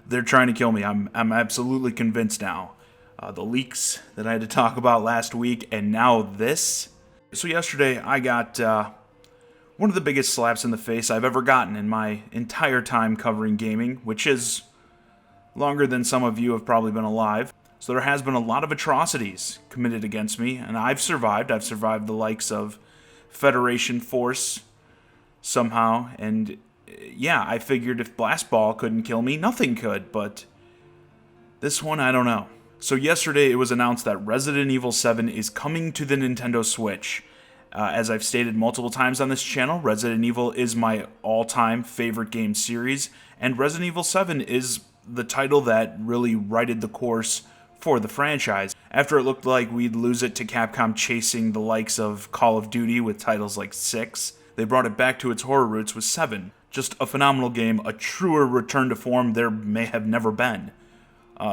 They're trying to kill me. I'm absolutely convinced now. The leaks that I had to talk about last week, and now this. So yesterday, I got one of the biggest slaps in the face I've ever gotten in my entire time covering gaming, which is longer than some of you have probably been alive. So there has been a lot of atrocities committed against me, and I've survived. I've survived the likes of Federation Force somehow, and yeah, I figured if Blast Ball couldn't kill me, nothing could, but this one, I don't know. So yesterday it was announced that Resident Evil 7 is coming to the Nintendo Switch. As I've stated multiple times on this channel, Resident Evil is my all-time favorite game series, and Resident Evil 7 is the title that really righted the course for the franchise. After it looked like we'd lose it to Capcom chasing the likes of Call of Duty with titles like 6, they brought it back to its horror roots with 7. Just a phenomenal game, a truer return to form there may have never been.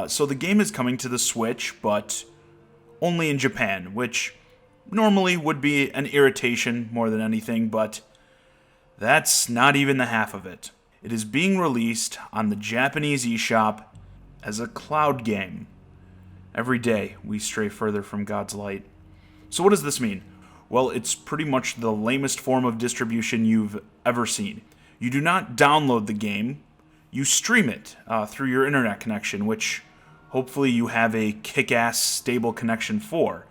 So the game is coming to the Switch, but only in Japan, which normally would be an irritation more than anything, but that's not even the half of it. It is being released on the Japanese eShop as a cloud game. Every day, we stray further from God's light. So what does this mean? Well, it's pretty much the lamest form of distribution you've ever seen. You do not download the game, you stream it through your internet connection, which hopefully you have a kick-ass stable connection for.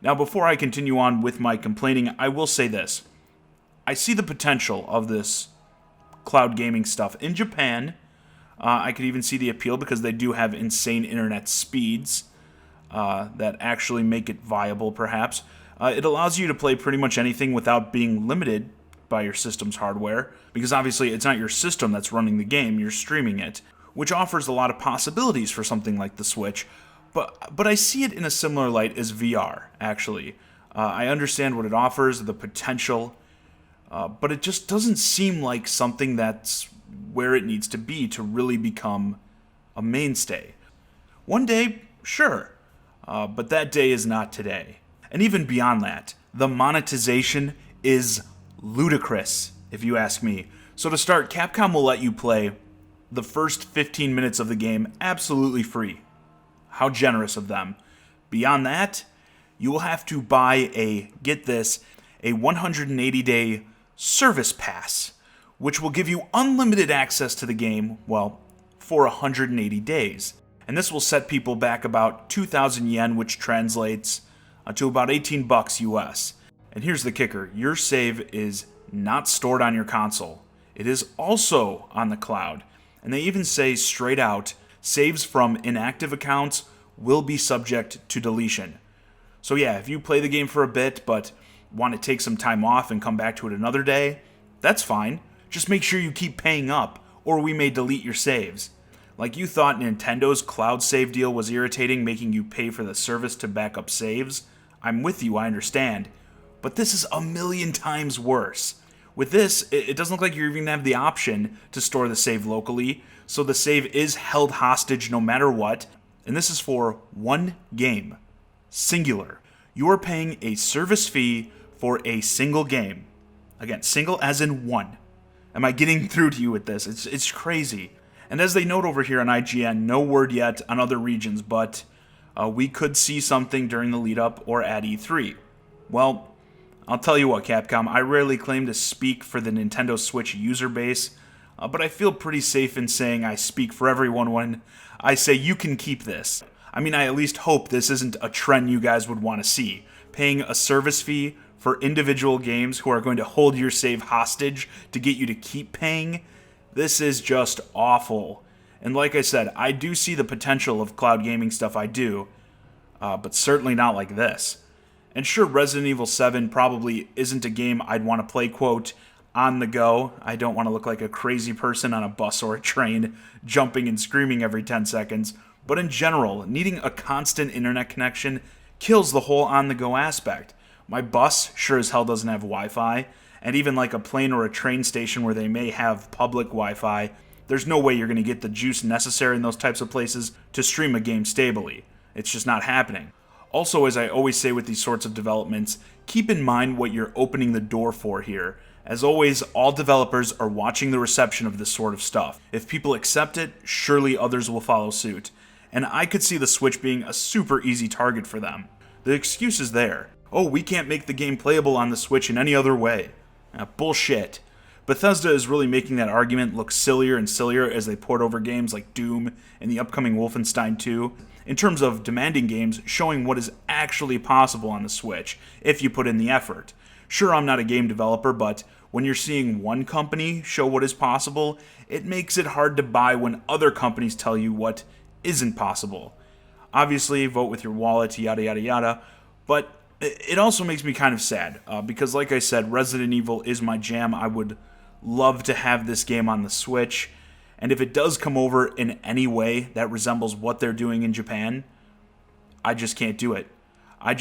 Now, before I continue on with my complaining, I will say this. I see the potential of this cloud gaming stuff. In Japan, I could even see the appeal because they do have insane internet speeds that actually make it viable, perhaps. It allows you to play pretty much anything without being limited by your system's hardware, because obviously it's not your system that's running the game, you're streaming it, which offers a lot of possibilities for something like the Switch, but I see it in a similar light as VR, actually. I understand what it offers, the potential, but it just doesn't seem like something that's where it needs to be to really become a mainstay. One day, sure, but that day is not today. And even beyond that, the monetization is ludicrous, if you ask me. So to start, Capcom will let you play the first 15 minutes of the game absolutely free. How generous of them. Beyond that, you will have to buy a 180-day service pass, which will give you unlimited access to the game, well, for 180 days. And this will set people back about 2,000 yen, which translates to about 18 bucks US. And here's the kicker, your save is not stored on your console. It is also on the cloud. And they even say straight out, saves from inactive accounts will be subject to deletion. So yeah, if you play the game for a bit, but want to take some time off and come back to it another day, that's fine. Just make sure you keep paying up, or we may delete your saves. Like you thought Nintendo's cloud save deal was irritating, making you pay for the service to back up saves. I'm with you, I understand. But this is a million times worse. With this, it doesn't look like you even have the option to store the save locally, so the save is held hostage no matter what, and this is for one game. Singular. You are paying a service fee for a single game. Again, single as in one. Am I getting through to you with this? It's crazy. And as they note over here on IGN, no word yet on other regions, but we could see something during the lead-up or at E3. Well, I'll tell you what, Capcom, I rarely claim to speak for the Nintendo Switch user base, but I feel pretty safe in saying I speak for everyone when I say you can keep this. I mean, I at least hope this isn't a trend you guys would want to see. Paying a service fee for individual games who are going to hold your save hostage to get you to keep paying. This is just awful. And like I said, I do see the potential of cloud gaming stuff, I do, but certainly not like this. And sure, Resident Evil 7 probably isn't a game I'd want to play, quote, on the go. I don't want to look like a crazy person on a bus or a train, jumping and screaming every 10 seconds. But in general, needing a constant internet connection kills the whole on-the-go aspect. My bus sure as hell doesn't have Wi-Fi, and even like a plane or a train station where they may have public Wi-Fi, there's no way you're going to get the juice necessary in those types of places to stream a game stably. It's just not happening. Also, as I always say with these sorts of developments, keep in mind what you're opening the door for here. As always, all developers are watching the reception of this sort of stuff. If people accept it, surely others will follow suit. And I could see the Switch being a super easy target for them. The excuse is there. Oh, we can't make the game playable on the Switch in any other way. Bullshit. Bethesda is really making that argument look sillier and sillier as they port over games like Doom and the upcoming Wolfenstein 2, in terms of demanding games showing what is actually possible on the Switch, if you put in the effort. Sure, I'm not a game developer, but when you're seeing one company show what is possible, it makes it hard to buy when other companies tell you what isn't possible. Obviously, vote with your wallet, yada yada yada, but it also makes me kind of sad, because like I said, Resident Evil is my jam. I would love to have this game on the Switch, and if it does come over in any way that resembles what they're doing in Japan, I just can't do it. I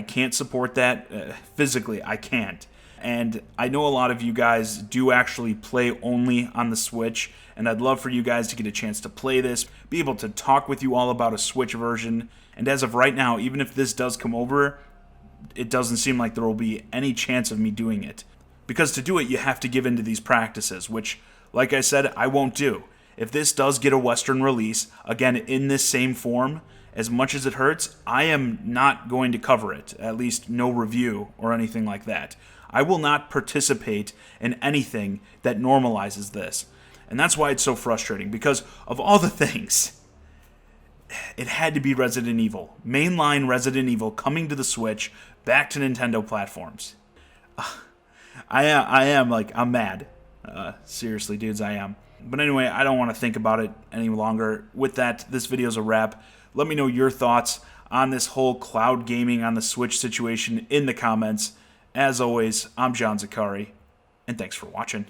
can't support that physically. I can't. And I know a lot of you guys do actually play only on the Switch, and I'd love for you guys to get a chance to play this, be able to talk with you all about a Switch version. And as of right now, even if this does come over, it doesn't seem like there will be any chance of me doing it. Because to do it, you have to give in to these practices, which, like I said, I won't do. If this does get a Western release, again, in this same form, as much as it hurts, I am not going to cover it, at least no review or anything like that. I will not participate in anything that normalizes this. And that's why it's so frustrating, because of all the things, it had to be Resident Evil. Mainline Resident Evil coming to the Switch, back to Nintendo platforms. I'm mad. Seriously, dudes, I am. But anyway, I don't want to think about it any longer. With that, this video's a wrap. Let me know your thoughts on this whole cloud gaming on the Switch situation in the comments. As always, I'm John Zakari, and thanks for watching.